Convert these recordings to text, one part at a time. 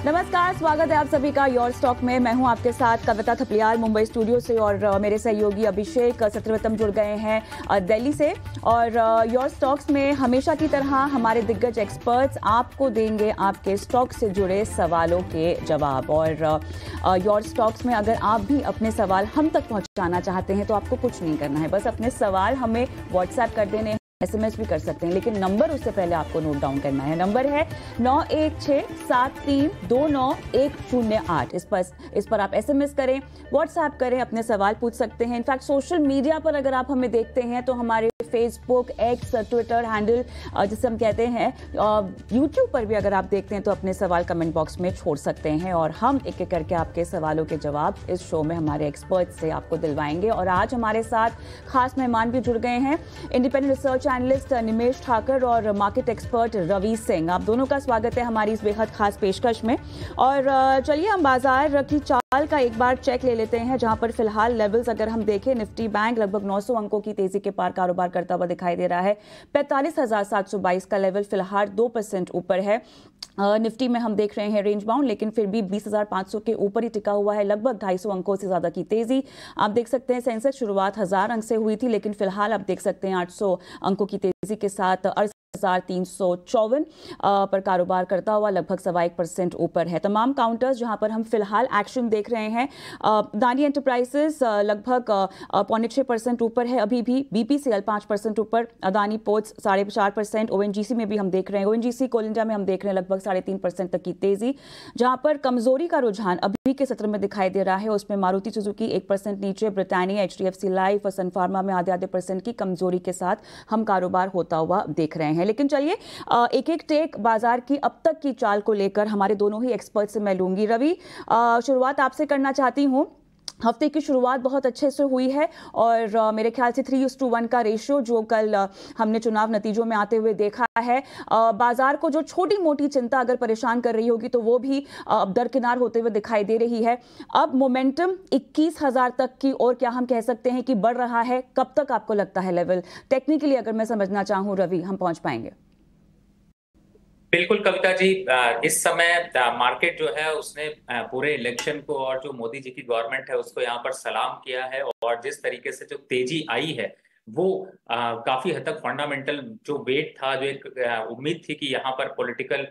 नमस्कार, स्वागत है आप सभी का योर स्टॉक में। मैं हूं आपके साथ कविता थपलियाल मुंबई स्टूडियो से और मेरे सहयोगी अभिषेक सत्रवतम जुड़ गए हैं दिल्ली से। और योर स्टॉक्स में हमेशा की तरह हमारे दिग्गज एक्सपर्ट्स आपको देंगे आपके स्टॉक से जुड़े सवालों के जवाब। और योर स्टॉक्स में अगर आप भी अपने सवाल हम तक पहुंचाना चाहते हैं तो आपको कुछ नहीं करना है, बस अपने सवाल हमें व्हाट्सएप कर देने हैं, SMS भी कर सकते हैं, लेकिन नंबर उससे पहले आपको नोट डाउन करना है। नंबर है 9167329108। इस पर आप SMS करें, व्हाट्सएप करें, अपने सवाल पूछ सकते हैं। इनफैक्ट सोशल मीडिया पर अगर आप हमें देखते हैं तो हमारे फेसबुक, एक्स, ट्विटर हैंडल जिसे हम कहते हैं, यूट्यूब पर भी अगर आप देखते हैं तो अपने सवाल कमेंट बॉक्स में छोड़ सकते हैं और हम एक एक करके आपके सवालों के जवाब इस शो में हमारे एक्सपर्ट से आपको दिलवाएंगे। और आज हमारे साथ खास मेहमान भी जुड़ गए हैं, इंडिपेंडेंट रिसर्च एनालिस्ट निमेश ठाकर और मार्केट एक्सपर्ट रवि सिंह। आप दोनों का स्वागत है हमारी इस बेहद खास पेशकश में। और चलिए हम बाजार की चाल का एक बार चेक ले लेते हैं, जहां पर फिलहाल लेवल्स अगर हम देखें, निफ्टी बैंक लगभग 900 अंकों की तेजी के पार कारोबार करता हुआ दिखाई दे रहा है। 45,722 का लेवल फिलहाल 2% ऊपर है। निफ्टी में हम देख रहे हैं रेंज बाउंड, लेकिन फिर भी 20,500 के ऊपर ही टिका हुआ है, लगभग 250 अंकों से ज्यादा की तेजी। आप देख सकते हैं सेंसेक्स शुरुआत 1000 अंक से हुई थी, लेकिन फिलहाल आप देख सकते हैं 800 अंकों की तेजी के साथ 354 पर कारोबार करता हुआ लगभग 1.25% ऊपर है। तमाम काउंटर्स जहां पर हम फिलहाल एक्शन देख रहे हैं, अदानी एंटरप्राइजेस लगभग 0.6% ऊपर है अभी भी, BPCL 5% ऊपर, अदानी पोर्ट्स 4.5%, ONGC में भी हम देख रहे हैं, ONGC कोल इंडिया में हम देख रहे हैं लगभग 3.5% तक की तेजी। जहां पर कमजोरी का रुझान अभी के सत्र में दिखाई दे रहा है, उसमें मारुति सुजुकी 1% नीचे, ब्रिटानिया, HDFC लाइफ और सन फार्मा में आधे % की कमजोरी के साथ हम कारोबार होता हुआ देख रहे हैं। लेकिन चलिए एक एक टेक बाजार की अब तक की चाल को लेकर हमारे दोनों ही एक्सपर्ट से मैं लूंगी। रवि, शुरुआत आपसे करना चाहती हूं। हफ्ते की शुरुआत बहुत अच्छे से हुई है और मेरे ख्याल से 3:1 का रेशियो जो कल हमने चुनाव नतीजों में आते हुए देखा है, बाजार को जो छोटी मोटी चिंता अगर परेशान कर रही होगी तो वो भी अब दरकिनार होते हुए दिखाई दे रही है। अब मोमेंटम 21,000 तक की और क्या हम कह सकते हैं कि बढ़ रहा है? कब तक आपको लगता है लेवल टेक्निकली अगर मैं समझना चाहूँ रवि, हम पहुंच पाएंगे? बिल्कुल कविता जी, इस समय मार्केट जो है उसने पूरे इलेक्शन को और जो मोदी जी की गवर्नमेंट है उसको यहाँ पर सलाम किया है। और जिस तरीके से जो तेजी आई है वो काफी हद तक फंडामेंटल जो वेट था, जो एक उम्मीद थी कि यहाँ पर पॉलिटिकल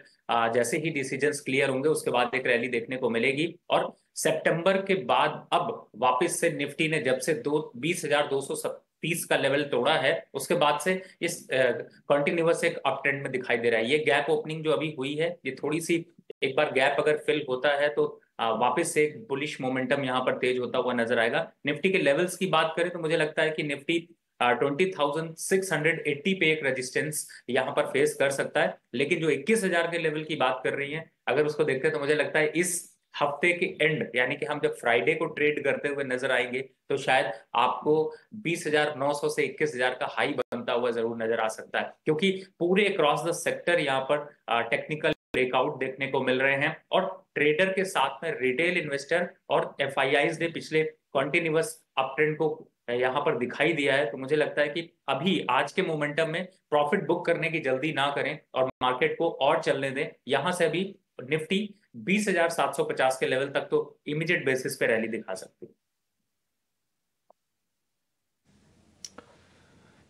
जैसे ही डिसीजंस क्लियर होंगे उसके बाद एक रैली देखने को मिलेगी। और सितंबर के बाद अब वापस से निफ्टी ने जब से 20,230 का लेवल तोड़ा है उसके बाद से इस कंटिन्यूअस एक अप ट्रेंड में दिखाई दे रहा है। ये गैप ओपनिंग जो अभी हुई है, ये थोड़ी सी एक बार गैप अगर फिल होता है तो वापस से एक बुलिश मोमेंटम यहाँ पर तेज होता हुआ नजर आएगा। निफ्टी के लेवल्स की बात करें तो मुझे लगता है कि निफ्टी 20,680 पे एक रेजिस्टेंस यहाँ पर फेस कर सकता है, लेकिन जो 21,000 के लेवल की बात कर रही है अगर उसको देखते हैं तो मुझे लगता है इस हफ्ते के एंड यानी कि हम जब फ्राइडे को ट्रेड करते हुए नजर आएंगे तो शायद आपको 20,900 से 21,000 का हाई बनता हुआ जरूर नजर आ सकता है, क्योंकि पूरे अक्रॉस द सेक्टर यहाँ पर टेक्निकल ब्रेकआउट देखने को मिल रहे हैं। और ट्रेडर के साथ में रिटेल इन्वेस्टर और FIIs ने पिछले कंटिन्यूअस अप ट्रेंड को यहाँ पर दिखाई दिया है। तो मुझे लगता है कि अभी आज के मोमेंटम में प्रॉफिट बुक करने की जल्दी ना करें और मार्केट को और चलने दें। यहां से अभी निफ्टी 20,750 के लेवल तक तो इमीडिएट बेसिस पे रैली दिखा सकती है।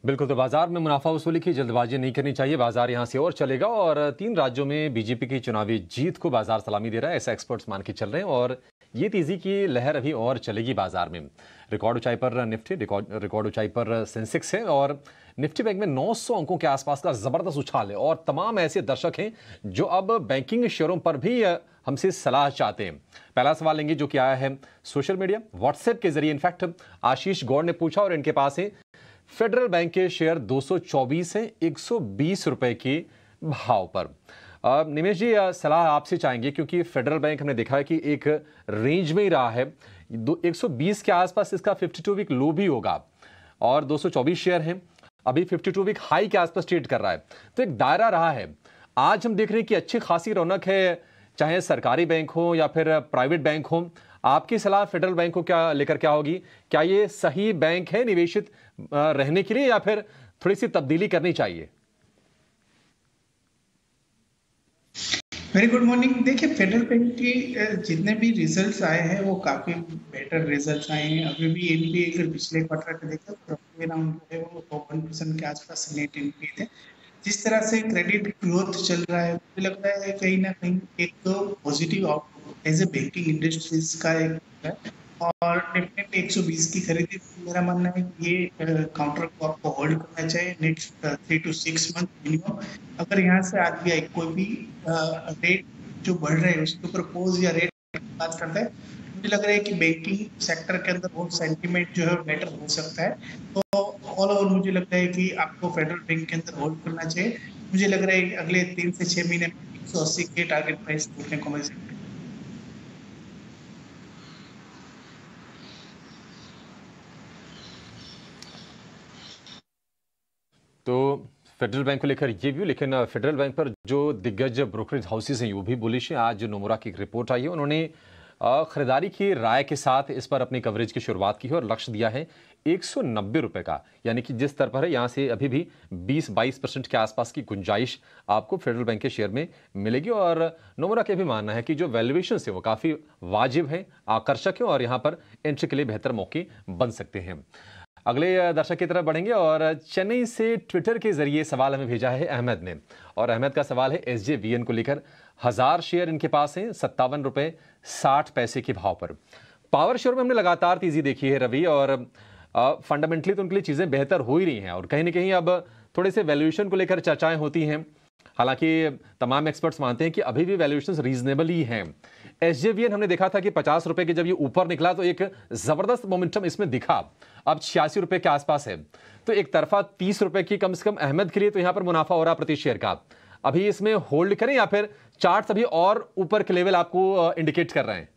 बिल्कुल, तो बाजार में मुनाफा वसूली की जल्दबाजी नहीं करनी चाहिए, बाजार यहां से और चलेगा। और 3 राज्यों में बीजेपी की चुनावी जीत को बाजार सलामी दे रहा है, ऐसा एक्सपर्ट्स मान के चल रहे हैं। और ये तेजी की लहर अभी और चलेगी बाजार में। रिकॉर्ड ऊंचाई पर निफ्टी, रिकॉर्ड ऊंचाई पर सेंसेक्स है और निफ्टी बैंक में 900 अंकों के आसपास का जबरदस्त उछाल है। और तमाम ऐसे दर्शक हैं जो अब बैंकिंग शेयरों पर भी हमसे सलाह चाहते हैं। पहला सवाल लेंगे जो कि आया है सोशल मीडिया, व्हाट्सएप के जरिए। इनफैक्ट आशीष गौड़ ने पूछा और इनके पास है फेडरल बैंक के शेयर 224 हैं 120 रुपए के भाव पर। निमेश जी, सलाह आपसे चाहेंगे क्योंकि फेडरल बैंक हमने देखा है कि एक रेंज में ही रहा है, 120 के आसपास इसका 52 वीक लो भी होगा और 224 शेयर हैं, अभी 52 वीक हाई के आसपास ट्रेड कर रहा है, तो एक दायरा रहा है। आज हम देख रहे हैं कि अच्छी खासी रौनक है, चाहे सरकारी बैंक हो या फिर प्राइवेट बैंक हो। आपकी सलाह फेडरल बैंक को क्या लेकर क्या होगी? क्या ये सही बैंक है निवेशित रहने के लिए या फिर थोड़ी सी तब्दीली करनी चाहिए? Very good morning. देखिए, फेडरल बैंक के जितने भी रिजल्ट्स आए हैं वो काफी बेटर रिजल्ट्स आए हैं। अभी भी एनपीए अगर पिछले क्वार्टर का देखें तो अराउंड जो है वो 1% के आसपास नेट एनपीए थे। जिस तरह से क्रेडिट ग्रोथ चल रहा है, मुझे लगता है कहीं ना कहीं एक तो positive outlook as a banking industries का एक है। और डेफिनेटली 120 की खरीदी, मेरा मानना है कि ये काउंटर को आपको होल्ड करना चाहिए नेक्स्ट 3 to 6 मंथ मिनिमम। अगर यहाँ से आरबीआई कोई भी रेट जो बढ़ रहे हैं उसके ऊपर पोज या रेट बात करता है, मुझे लग रहा है कि बैंकिंग सेक्टर के अंदर बहुत सेंटीमेंट जो है बेटर हो सकता है। तो ऑल ओवर मुझे लगता है कि आपको फेडरल बैंक के अंदर होल्ड करना चाहिए। मुझे लग रहा है कि अगले 3 से 6 महीने में 180 के टारगेट प्राइस देखने को मिल सकते हैं। तो फेडरल बैंक को लेकर ये व्यू, लेकिन फेडरल बैंक पर जो दिग्गज ब्रोकरेज हाउसेस हैं वो भी बुलिश हैं। आज नोमुरा की एक रिपोर्ट आई है, उन्होंने खरीदारी की राय के साथ इस पर अपनी कवरेज की शुरुआत की है और लक्ष्य दिया है 190 रुपए का, यानी कि जिस स्तर पर है यहाँ से अभी भी 20-22% के आसपास की गुंजाइश आपको फेडरल बैंक के शेयर में मिलेगी। और नोमुरा के भी मानना है कि जो वैल्यूएशन है वो काफ़ी वाजिब है, आकर्षक है और यहाँ पर एंट्री के लिए बेहतर मौके बन सकते हैं। अगले दर्शक की तरफ बढ़ेंगे और चेन्नई से ट्विटर के जरिए सवाल हमें भेजा है अहमद ने, और अहमद का सवाल है एसजेवीएन को लेकर। 1000 शेयर इनके पास हैं 57 रुपए 60 पैसे के भाव पर। पावर शेयर में हमने लगातार तेजी देखी है रवि, और फंडामेंटली तो उनके लिए चीजें बेहतर हो ही रही हैं और कहीं ना कहीं अब थोड़े से वैल्यूएशन को लेकर चर्चाएं होती हैं। हालांकि तमाम एक्सपर्ट्स मानते हैं कि अभी भी वैल्यूएशंस रीजनेबल ही हैं। एसजेवीएन हमने देखा था कि 50 रुपए के जब ये ऊपर निकला तो एक जबरदस्त मोमेंटम इसमें दिखा, अब 86 रुपए के आसपास है। तो एक तरफा 30 रुपए की कम से कम अहमद के लिए तो यहां पर मुनाफा हो रहा प्रति शेयर का। अभी इसमें होल्ड करें या फिर चार्ट अभी और ऊपर के लेवल आपको इंडिकेट कर रहे हैं?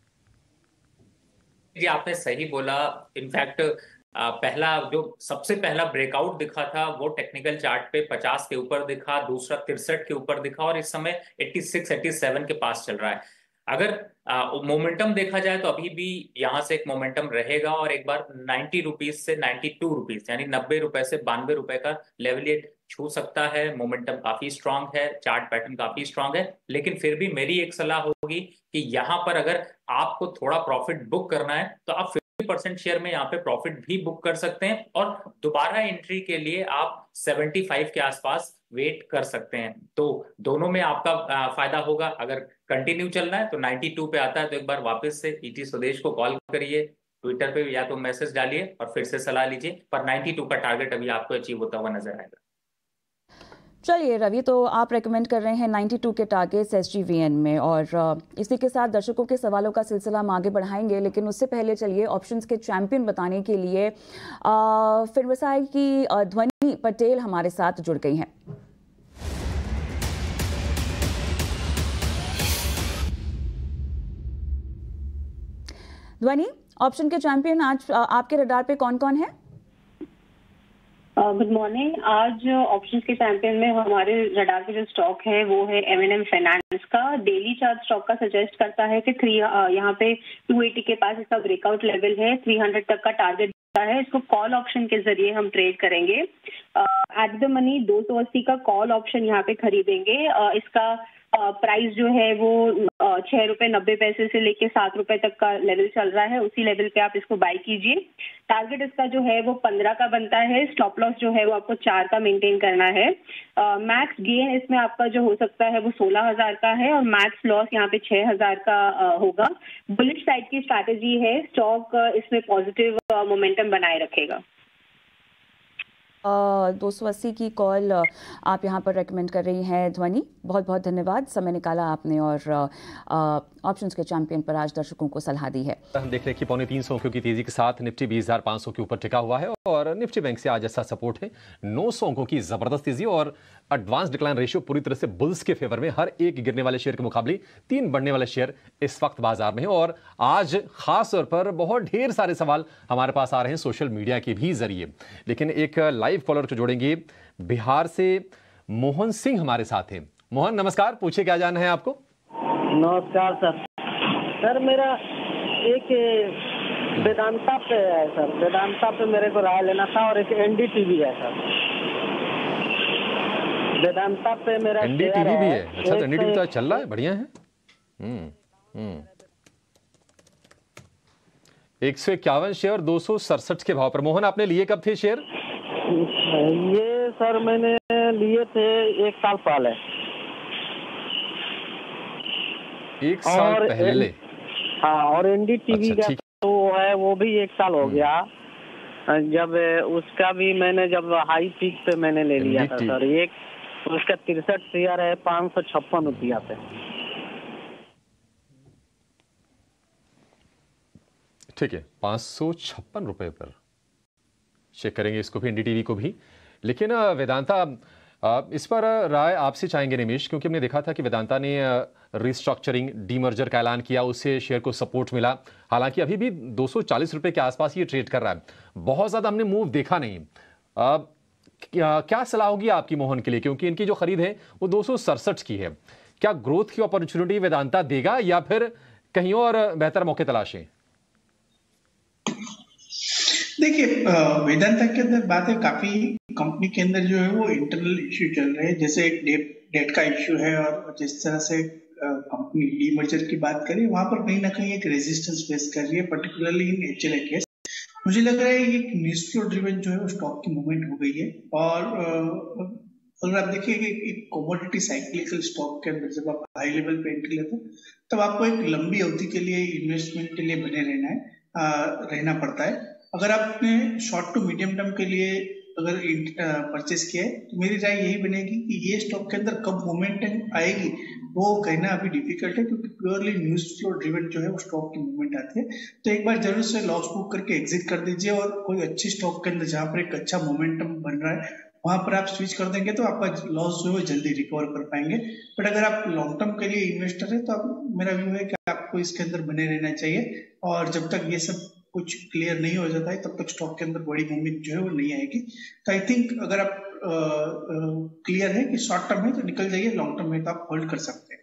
जी, आपने सही बोला। इनफैक्ट पहला जो सबसे पहला ब्रेकआउट दिखा था वो टेक्निकल चार्ट पे 50 के ऊपर दिखा, दूसरा 63 के ऊपर दिखा और इस समय 86-87 के पास चल रहा है। अगर मोमेंटम देखा जाए तो अभी भी यहां से एक मोमेंटम रहेगा और एक बार 90 रुपीज से 92 रुपीज यानी 90 रुपए से 92 रुपए का लेवल ये छू सकता है। मोमेंटम काफी स्ट्रांग है, चार्ट पैटर्न काफी स्ट्रांग है, लेकिन फिर भी मेरी एक सलाह होगी कि यहाँ पर अगर आपको थोड़ा प्रॉफिट बुक करना है तो आप 50% शेयर में यहाँ पे प्रॉफिट भी बुक कर सकते हैं और दोबारा एंट्री के लिए आप 75 के आसपास वेट कर सकते हैं। तो दोनों में आपका फायदा होगा। अगर कंटिन्यू चलना है तो 92 पे आता है तो एक बार वापस से ईटी स्वदेश को कॉल करिए, ट्विटर पे या तो मैसेज डालिए और फिर से सलाह लीजिए, पर 92 का टारगेट अभी आपको अचीव होता हुआ नजर आएगा। चलिए रवि, तो आप रेकमेंड कर रहे हैं 92 के टारगेट्स एसजीवीएन में, और इसी के साथ दर्शकों के सवालों का सिलसिला हम आगे बढ़ाएंगे, लेकिन उससे पहले चलिए ऑप्शंस के चैंपियन बताने के लिए फिर व्यवसाय की ध्वनि पटेल हमारे साथ जुड़ गई हैं। ध्वनि, ऑप्शन के चैंपियन आज आपके रडार पे कौन कौन है? Good morning. आज ऑप्शंस के चैंपियन में हमारे रडार पे जो स्टॉक है वो है M&M फाइनेंस का। डेली चार्ट स्टॉक का सजेस्ट करता है कि यहाँ पे 280 के पास इसका ब्रेकआउट लेवल है, 300 तक का टारगेट है। इसको कॉल ऑप्शन के जरिए हम ट्रेड करेंगे। एट द मनी 280 का कॉल ऑप्शन यहाँ पे खरीदेंगे। इसका प्राइस जो है वो 6 रुपए 90 पैसे से लेके 7 रुपए तक का लेवल चल रहा है, उसी लेवल पे आप इसको बाय कीजिए। टारगेट इसका जो है वो 15 का बनता है। स्टॉप लॉस जो है वो आपको 4 का मेंटेन करना है। मैक्स गेन इसमें आपका जो हो सकता है वो 16,000 का है और मैक्स लॉस यहाँ पे 6,000 का होगा। बुलिश साइड की स्ट्रैटेजी है, स्टॉक इसमें पॉजिटिव मोमेंटम बनाए रखेगा। 280 की कॉल आप यहाँ पर रेकमेंड कर रही हैं ध्वनि, बहुत बहुत धन्यवाद, समय निकाला आपने और ऑप्शंस के चैंपियन पर आज दर्शकों को सलाह दी है। हम देख रहे हैं कि 2.25 अंकों की तेजी के साथ निफ्टी 20,500 के ऊपर टिका हुआ है और निफ्टी बैंक से आज ऐसा सपोर्ट है 900 अंकों की जबरदस्त तेजी और एडवांस डिक्लाइन रेशियो पूरी तरह से बुल्स के फेवर में। हर एक गिरने वाले शेयर के मुकाबले 3 बढ़ने वाले शेयर इस वक्त बाजार में है और आज खास तौर पर बहुत ढेर सारे सवाल हमारे पास आ रहे हैं सोशल मीडिया के भी जरिए, लेकिन एक लाइव कॉलर को जोड़ेंगे। बिहार से मोहन सिंह हमारे साथ हैं। मोहन नमस्कार, पूछिए क्या जानना है आपको? नमस्कार सर। सर मेरा एक वेदांता पे है सर, वेदांता पे मेरे को राय लेना था और एक एनडीटीवी है सर। वेदांता पे मेरा शेयर एनडीटीवी भी है। है अच्छा, तो एनडीटीवी तो 101। चल रहा है, बढ़िया है। 151 शेयर 267 के भाव पर। मोहन, आपने लिए कब थे शेयर? ये सर मैंने लिए थे 1 साल पहले। 1 साल पहले? हाँ, और एनडीटीवी अच्छा, का ठीक। तो है वो भी 1 साल हो गया। जब उसका भी मैंने जब हाई पीक पे मैंने ले लिया था सर। एक उसका 63 शेयर है 556 रुपया पे। ठीक है, 556 रुपए पर चेक करेंगे इसको भी, एनडीटीवी को भी। लेकिन वेदांता, इस पर राय आपसे चाहेंगे निमेश, क्योंकि हमने देखा था कि वेदांता ने रिस्ट्रक्चरिंग, डीमर्जर का ऐलान किया, उससे शेयर को सपोर्ट मिला। हालांकि अभी भी 240 रुपए के आसपास ये ट्रेड कर रहा है, बहुत ज्यादा हमने मूव देखा नहीं। क्या सलाह होगी आपकी मोहन के लिए, क्योंकि इनकी जो खरीद है वो 267 की है। क्या ग्रोथ की अपॉर्चुनिटी वेदांता देगा या फिर कहीं और बेहतर मौके तलाशें? देखिए, वेदांता के अंदर बात है, काफी कंपनी के अंदर जो है वो इंटरनल इश्यू चल रहे हैं, जैसे एक डेट का इश्यू है, और जिस तरह से कंपनी डीमर्जर की बात करें, वहां पर कहीं ना कहीं एक रेजिस्टेंस फेस कर रही है, पर्टिकुलरली इन एचएलए केस। मुझे लग रहा है ये एक न्यूज फ्लो ड्रिवन जो है वो स्टॉक की मूवमेंट हो गई है। और अगर आप देखिए कि एक कमोडिटी साइक्लिकल स्टॉक के अंदर जब आप हाई लेवल पे एंट्री लेते हैं, तब आपको एक लंबी अवधि के लिए इन्वेस्टमेंट के लिए बने रहना पड़ता है। अगर आपने शॉर्ट टू मीडियम टर्म के लिए अगर परचेस किया है, तो मेरी राय यही बनेगी कि ये स्टॉक के अंदर कब मोमेंटम आएगी वो कहना अभी डिफिकल्ट है, क्योंकि प्योरली न्यूज फ्लो ड्रिवन जो है वो स्टॉक की मूवमेंट आती है। तो एक बार जरूर से लॉस बुक करके एग्जिट कर दीजिए, और कोई अच्छी स्टॉक के अंदर जहां पर एक अच्छा मोमेंटम बन रहा है वहां पर आप स्विच कर देंगे तो आपका लॉस जो है जल्दी रिकवर कर पाएंगे। बट अगर आप लॉन्ग टर्म के लिए इन्वेस्टर है, तो मेरा व्यू है कि आपको इसके अंदर बने रहना चाहिए, और जब तक ये सब कुछ क्लियर नहीं हो जाता है तब तक स्टॉक के अंदर बड़ी मूवमेंट जो है वो नहीं आएगी। तो आई थिंक अगर आप क्लियर है कि शॉर्ट टर्म है तो निकल जाइए, लॉन्ग टर्म में तो आप होल्ड कर सकते हैं।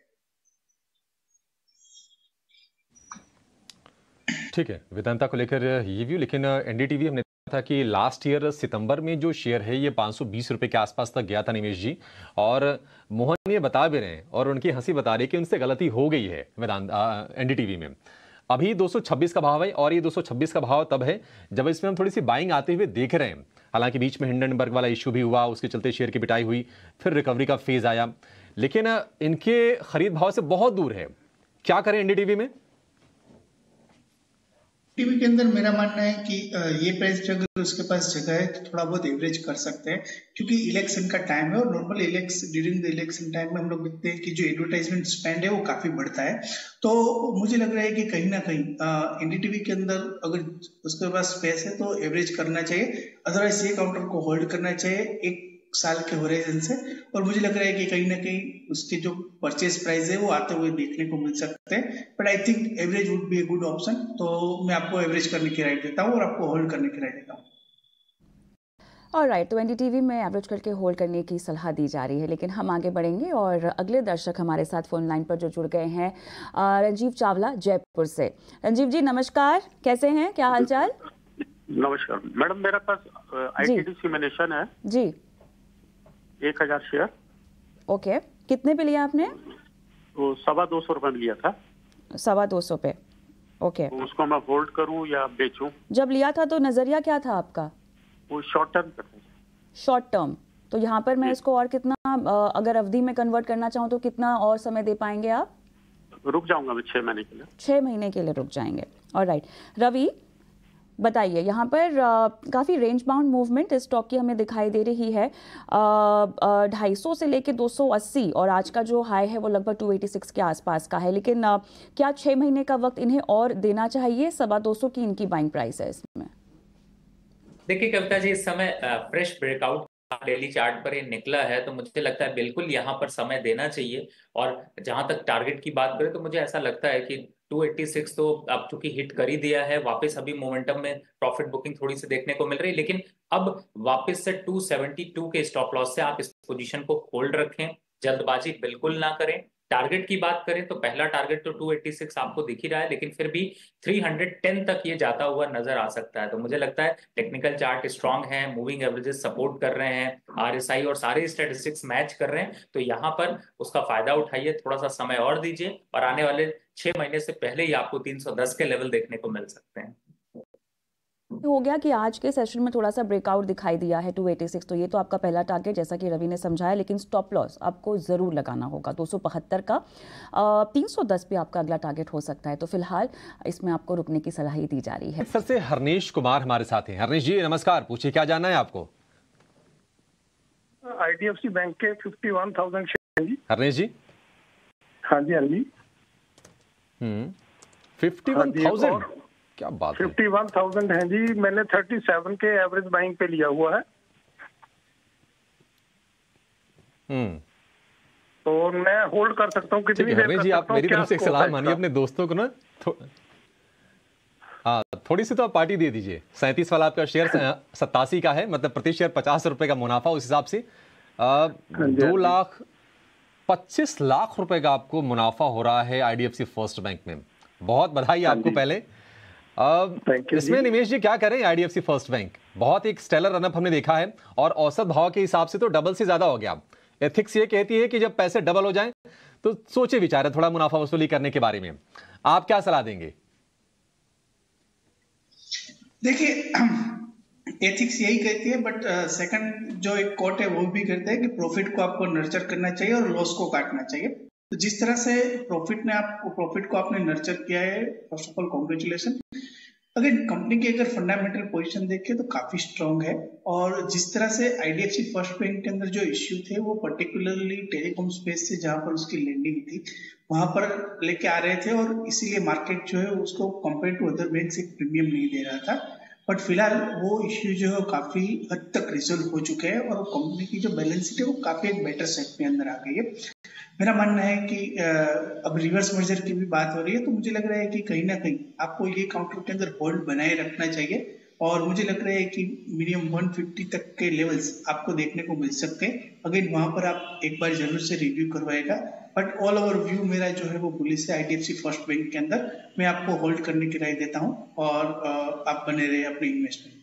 ठीक है, वेदांता को लेकर ये व्यू। लेकिन एनडीटीवी हमने देखा था कि लास्ट ईयर सितंबर में जो शेयर है ये 520 रुपए के आसपास तक गया था निमेश जी, और मोहन ये बता भी रहे हैं और उनकी हंसी बता रही है कि उनसे गलती हो गई है वेदांता एनडीटीवी में। अभी 226 का भाव है, और ये 226 का भाव तब है जब इसमें हम थोड़ी सी बाइंग आते हुए देख रहे हैं। हालांकि बीच में हिंडनबर्ग वाला इश्यू भी हुआ, उसके चलते शेयर की पिटाई हुई, फिर रिकवरी का फेज आया, लेकिन इनके खरीद भाव से बहुत दूर है। क्या करें एनडीटीवी में? टीवी के अंदर मेरा मानना है कि ये प्राइस अगर उसके पास जगह है तो थोड़ा बहुत एवरेज कर सकते हैं, क्योंकि इलेक्शन का टाइम है, और normal during the election time में हम लोग देखते हैं कि जो एडवर्टाइजमेंट स्पेंड है वो काफी बढ़ता है। तो मुझे लग रहा है कि कहीं ना कहीं एनडीटीवी के अंदर अगर उसके पास स्पेस है तो एवरेज करना चाहिए, अदरवाइज ये काउंटर को होल्ड करना चाहिए 1 साल के होराइजन से। और मुझे लग रहा है कि कहीं ना कहीं उसके जो परचेस प्राइस है वो आते हुए देखने को मिल सकते हैं, but I think average would be a good option. तो मैं आपको एवरेज करने की राय देता हूँ और आपको होल्ड करने की राय देता हूँ। ऑलराइट, तो एनडीटीवी में एवरेज करके होल्ड करने की सलाह दी जा रही है। लेकिन हम आगे बढ़ेंगे और अगले दर्शक हमारे साथ फोन लाइन पर जो जुड़ गए हैं, रंजीव चावला जयपुर से। रंजीव जी नमस्कार, कैसे हैं, क्या हालचाल? नमस्कार मैडम, मेरे पास आईटीडीसी में निशन है जी, 1000 शेयर। ओके, कितने पे लिया आपने? वो 225 रुपए में लिया था। 225 पे, ओके। तो उसको मैं होल्ड करूं या बेचूं? जब लिया था तो नजरिया क्या था आपका? वो शॉर्ट टर्म पे था। शॉर्ट टर्म, तो यहाँ पर मैं इसको और कितना, अगर अवधि में कन्वर्ट करना चाहूँ तो कितना और समय दे पाएंगे आप? रुक जाऊंगा मैं 6 महीने के लिए। 6 महीने के लिए रुक जाएंगे, ऑलराइट। रवि बताइए, यहाँ पर काफ़ी रेंज बाउंड मूवमेंट इस स्टॉक की हमें दिखाई दे रही है, 250 से लेके 280, और आज का जो हाई है वो लगभग 286 के आसपास का है। लेकिन क्या 6 महीने का वक्त इन्हें और देना चाहिए? 225 की इनकी बाइंग प्राइस है इसमें। देखिए कविता जी, इस समय फ्रेश ब्रेकआउट डेली चार्ट पर ये निकला है, तो मुझे लगता है बिल्कुल यहाँ पर समय देना चाहिए। और जहां तक टारगेट की बात करें तो मुझे ऐसा लगता है कि 286 तो अब चूंकि हिट कर ही दिया है, वापस अभी मोमेंटम में प्रॉफिट बुकिंग थोड़ी सी देखने को मिल रही है, लेकिन अब वापस से 272 के स्टॉप लॉस से आप इस पोजीशन को होल्ड रखें। जल्दबाजी बिल्कुल ना करें। टारगेट की बात करें तो पहला टारगेट तो 286 आपको दिख ही रहा है, लेकिन फिर भी 310 तक ये जाता हुआ नजर आ सकता है। तो मुझे लगता है टेक्निकल चार्ट स्ट्रांग है, मूविंग एवरेजेस सपोर्ट कर रहे हैं, आरएसआई और सारे स्टैटिस्टिक्स मैच कर रहे हैं, तो यहाँ पर उसका फायदा उठाइए, थोड़ा सा समय और दीजिए और आने वाले 6 महीने से पहले ही आपको 310 के लेवल देखने को मिल सकते हैं। हो गया कि आज के सेशन में थोड़ा सा ब्रेकआउट दिखाई दिया है 286, तो ये तो आपका पहला टारगेट जैसा कि रवि ने समझाया, लेकिन स्टॉप लॉस आपको जरूर लगाना होगा 275 का। 310 भी आपका अगला टारगेट हो सकता है, तो फिलहाल इसमें आपको रुकने की सलाह दी जा रही है। सर से हरनेश कुमार हमारे साथ हैं। हरनेश जी नमस्कार, पूछिए क्या जानना है आपको? IDFC बैंक के 51,000 शेयर जी। हरनेश जी। हाँ जी, हाँ जी। 51,000, क्या बात है। 51,000 है जी। मैंने 37 के एवरेज बाइंग पे लिया हुआ है। तो मैं होल्ड कर सकता हूँ कितनी देर? जी आप मेरी तरफ से एक सलाह मानिए अपने दोस्तों को ना, हाँ थोड़ी सी तो आप पार्टी दे दीजिए। 37 वाला आपका शेयर 87 का है, मतलब प्रति शेयर 50 रुपए का मुनाफा, उस हिसाब से 2,25 लाख रुपए का आपको मुनाफा हो रहा है IDFC फर्स्ट बैंक में। बहुत बधाई आपको पहले। इसमें निवेश जी क्या करें? IDFC फर्स्ट बैंक बहुत एक स्टेलर रनअप हमने देखा है और औसत भाव के हिसाब से तो डबल से ज्यादा हो गया। एथिक्स ये कहती है कि जब पैसे डबल हो जाएं तो सोचे विचारे थोड़ा मुनाफा वसूली करने के बारे में। आप क्या सलाह देंगे? देखिए, एथिक्स यही कहती है, बट सेकंड जो एक कोट है वो भी कहते हैं कि प्रॉफिट को आपको नर्चर करना चाहिए और लॉस को काटना चाहिए। तो जिस तरह से प्रॉफिट को आपने नर्चर किया है, फर्स्ट ऑफ ऑल कॉन्ग्रेचुलेशन। अगर कंपनी की अगर फंडामेंटल पोजीशन देखें तो काफी स्ट्रांग है, और जिस तरह से IDFC फर्स्ट बैंक के अंदर जो इश्यू थे वो पर्टिकुलरली टेलीकॉम स्पेस से जहां पर उसकी लैंडिंग थी वहां पर लेके आ रहे थे, और इसीलिए मार्केट जो है उसको कंपेयर टू अदर बैंक्स एक प्रीमियम नहीं दे रहा था। बट फिलहाल वो इश्यू जो है काफी हद तक रिजोल्व हो चुके हैं और कंपनी की जो बैलेंस शीट है वो काफी एक बेटर सेट में अंदर आ गई है। मेरा मानना है कि अब रिवर्स मर्जर की भी बात हो रही है, तो मुझे लग रहा है कि कहीं ना कहीं आपको ये काउंटर के अंदर होल्ड बनाए रखना चाहिए, और मुझे लग रहा है कि मिनिमम 150 तक के लेवल्स आपको देखने को मिल सकते हैं। अगेन वहां पर आप एक बार जरूर से रिव्यू करवाएगा, बट ऑल ओवर व्यू मेरा जो है वो बुलिश है IDFC फर्स्ट बैंक के अंदर। मैं आपको होल्ड करने की राय देता हूं और आप बने रहे अपने इन्वेस्टमेंट।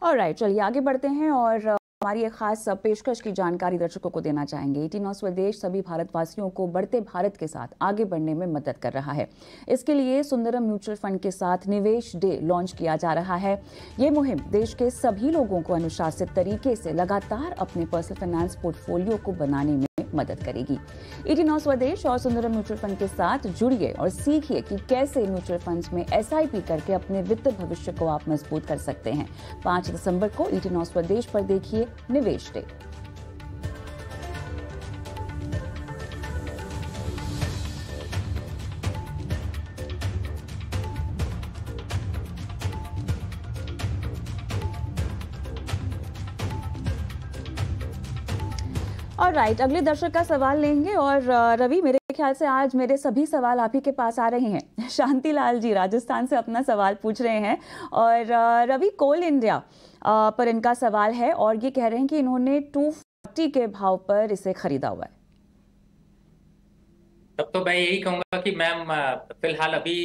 ऑलराइट, चलिए आगे बढ़ते हैं और हमारी एक खास पेशकश की जानकारी दर्शकों को देना चाहेंगे। 18 स्वदेश सभी भारतवासियों को बढ़ते भारत के साथ आगे बढ़ने में मदद कर रहा है। इसके लिए सुंदरम म्यूचुअल फंड के साथ निवेश डे लॉन्च किया जा रहा है। ये मुहिम देश के सभी लोगों को अनुशासित तरीके से लगातार अपने पर्सनल फाइनेंस पोर्टफोलियो को बनाने में मदद करेगी। 18 स्वदेश और सुंदरम म्यूचुअल फंड के साथ जुड़िए और सीखिए कि कैसे म्यूचुअल फंड्स में SIP करके अपने वित्त भविष्य को आप मजबूत कर सकते हैं। 5 दिसंबर को 18 स्वदेश पर देखिए निवेश डे। और राइट, अगले दर्शक का सवाल लेंगे। और रवि, मेरे ख्याल से आज मेरे सभी सवाल आप ही के पास आ रहे हैं। शांतिलाल जी राजस्थान से अपना सवाल पूछ रहे हैं, और रवि कोल इंडिया पर इनका सवाल है और ये कह रहे हैं कि इन्होंने 240 के भाव पर इसे खरीदा हुआ है। तब तो मैं यही कहूंगा कि मैम फिलहाल अभी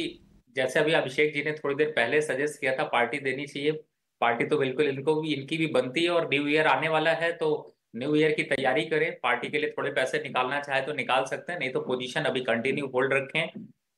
जैसे अभी अभिषेक जी ने थोड़ी देर पहले सजेस्ट किया था पार्टी देनी चाहिए, पार्टी तो बिल्कुल इनकी भी बनती है, और न्यू ईयर आने वाला है तो न्यू ईयर की तैयारी करें। पार्टी के लिए थोड़े पैसे निकालना चाहे तो निकाल सकते हैं, नहीं तो पोजीशन अभी कंटिन्यू होल्ड रखें,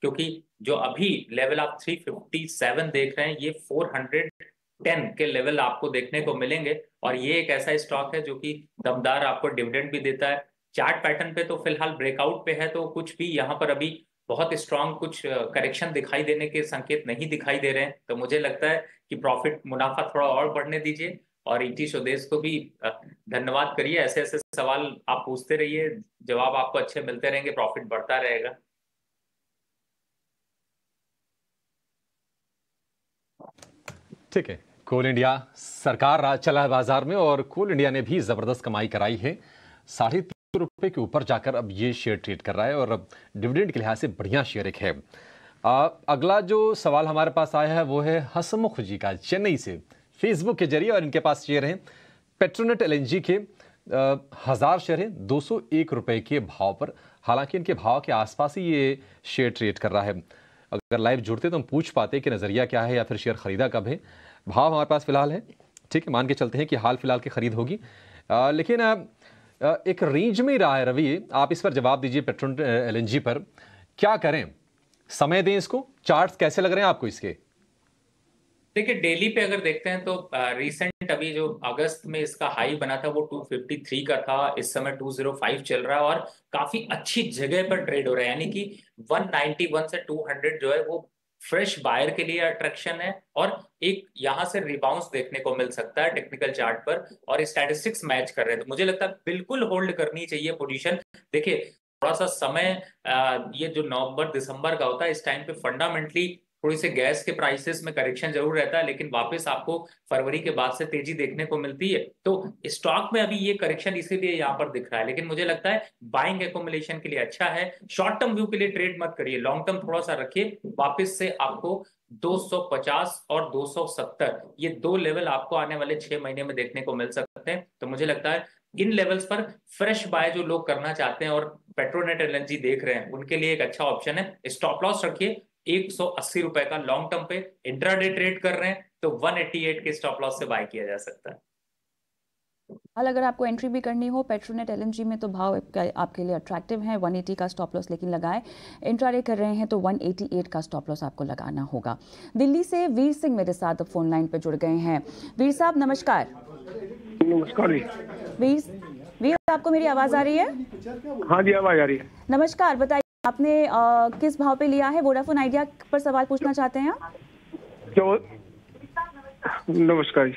क्योंकि जो अभी लेवल आप 357 देख रहे हैं ये 410 के लेवल आपको देखने को मिलेंगे, और ये एक ऐसा स्टॉक है जो कि दमदार आपको डिविडेंड भी देता है। चार्ट पैटर्न पे तो फिलहाल ब्रेकआउट पे है, तो कुछ भी यहाँ पर अभी बहुत स्ट्रांग कुछ करेक्शन दिखाई देने के संकेत नहीं दिखाई दे रहे हैं। तो मुझे लगता है कि प्रॉफिट मुनाफा थोड़ा और बढ़ने दीजिए, और ET स्वदेश को भी धन्यवाद करिए। ऐसे ऐसे सवाल आप पूछते रहिए, जवाब आपको अच्छे मिलते रहेंगे, प्रॉफिट बढ़ता रहेगा। ठीक है, कोल इंडिया सरकार राज चला है बाजार में, और कोल इंडिया ने भी जबरदस्त कमाई कराई है। 3.5 रुपए के ऊपर जाकर अब ये शेयर ट्रेड कर रहा है, और अब डिविडेंड के लिहाज से बढ़िया शेयर एक है। अगला जो सवाल हमारे पास आया है वो है हसमुख जी का, चेन्नई से। फेसबुक के जरिए और इनके पास शेयर हैं पेट्रोनेट एलएनजी के 1000 शेयर हैं 201 रुपए के भाव पर। हालांकि इनके भाव के आसपास ही ये शेयर ट्रेड कर रहा है। अगर लाइव जुड़ते तो हम पूछ पाते कि नजरिया क्या है या फिर शेयर खरीदा कब है। भाव हमारे पास फिलहाल है, ठीक है, मान के चलते हैं कि हाल फिलहाल की खरीद होगी, लेकिन एक रेंज में ही रहा है। रवि, आप इस पर जवाब दीजिए, पेट्रोनेट एलएनजी पर क्या करें, समय दें इसको? चार्ट्स कैसे लग रहे हैं आपको इसके? देखिए, डेली पे अगर देखते हैं तो रिसेंट अभी जो अगस्त में इसका हाई बना था वो 253 का था, इस समय 205 चल रहा है और काफी अच्छी जगह पर ट्रेड हो रहा है। यानी कि 191 से 200 जो है वो फ्रेश बायर के लिए अट्रैक्शन है और एक यहां से रिबाउंस देखने को मिल सकता है टेक्निकल चार्ट पर, और स्टैटिस्टिक्स मैच कर रहे हैं। तो मुझे लगता है बिल्कुल होल्ड करनी चाहिए पोजीशन। देखिए, थोड़ा सा समय ये जो नवंबर दिसंबर का होता है, इस टाइम पे फंडामेंटली थोड़ी से गैस के प्राइसेस में करेक्शन जरूर रहता है, लेकिन वापस आपको फरवरी के बाद से तेजी देखने को मिलती है। तो स्टॉक में अभी ये करेक्शन इसीलिए यहाँ पर दिख रहा है, लेकिन मुझे लगता है बाइंग एकोमुलेशन के लिए अच्छा है। शॉर्ट टर्म व्यू के लिए ट्रेड मत करिए, लॉन्ग टर्म थोड़ा सा रखिए। वापस से आपको 250 और 270 ये दो लेवल आपको आने वाले 6 महीने में देखने को मिल सकते हैं। तो मुझे लगता है इन लेवल्स पर फ्रेश बाय जो लोग करना चाहते हैं और पेट्रोनेट एलएनजी देख रहे हैं, उनके लिए एक अच्छा ऑप्शन है। स्टॉप लॉस रखिए 180 रुपए का। लॉन्ग टर्म पे इंट्राडे ट्रेड कर रहे हैं तो 188 के स्टॉप लॉस से बाय किया जा सकता है। हाल अगर आपको एंट्री भी करनी हो पेट्रोनेट एलएनजी में तो भाव आपके लिए अट्रैक्टिव है। 180 का स्टॉप लॉस लेकिन लगाए। इंट्राडे कर रहे हैं तो 188 का स्टॉप लॉस आपको लगाना होगा। दिल्ली से वीर सिंह मेरे साथ फोन लाइन पे जुड़ गए हैं। वीर साहब नमस्कार। नमस्कार जी। वीर आपको मेरी आवाज आ रही है? हाँ जी, आवाज आ रही है। नमस्कार, बताइए आपने किस भाव पे लिया है? वोडाफोन आइडिया पर सवाल पूछना चाहते हैं आप? नमस्कार जी।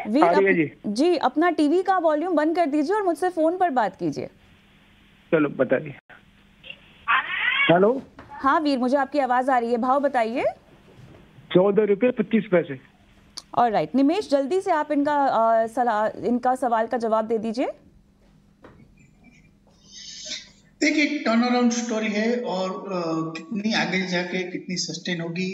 वीर जी अपना टीवी का वॉल्यूम बंद कर दीजिए और मुझसे फोन पर बात कीजिए। चलो बताइए। हेलो। हाँ वीर, मुझे आपकी आवाज आ रही है। भाव बताइए। 14 रुपये 25 पैसे। ऑलराइट निमेश, जल्दी से आप इनका सवाल का जवाब दे दीजिए। देखिए, एक टर्न अराउंड स्टोरी है और कितनी आगे जाके कितनी सस्टेन होगी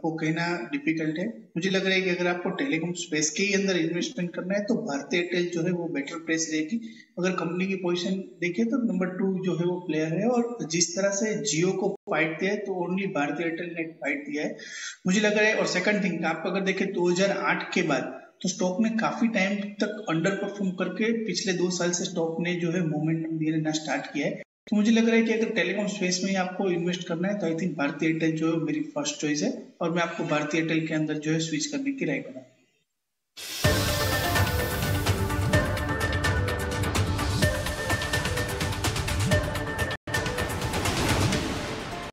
वो कहना डिफिकल्ट है। मुझे लग रहा है कि अगर आपको टेलीकॉम स्पेस के ही अंदर इन्वेस्टमेंट करना है तो भारतीय एयरटेल जो है वो बेटर प्लेस रहेगी। अगर कंपनी की पोजीशन देखिए तो नंबर 2 जो है वो प्लेयर है और जिस तरह से जियो को फाइट दिया है तो ओनली भारतीय एयरटेल ने फाइट दिया है मुझे लग रहा है। और सेकंड थिंग, आप अगर देखें 2008 के बाद तो स्टॉक ने काफी टाइम तक अंडर परफॉर्म करके पिछले 2 साल से स्टॉक ने जो है मोमेंटम देना स्टार्ट किया है। तो मुझे लग रहा है कि अगर टेलीकॉम स्पेस में आपको इन्वेस्ट करना है तो आई थिंक भारतीय एयरटेल जो है मेरी फर्स्ट चॉइस है और मैं आपको भारतीय एयरटेल के अंदर जो है स्विच करने की राय करूंगा।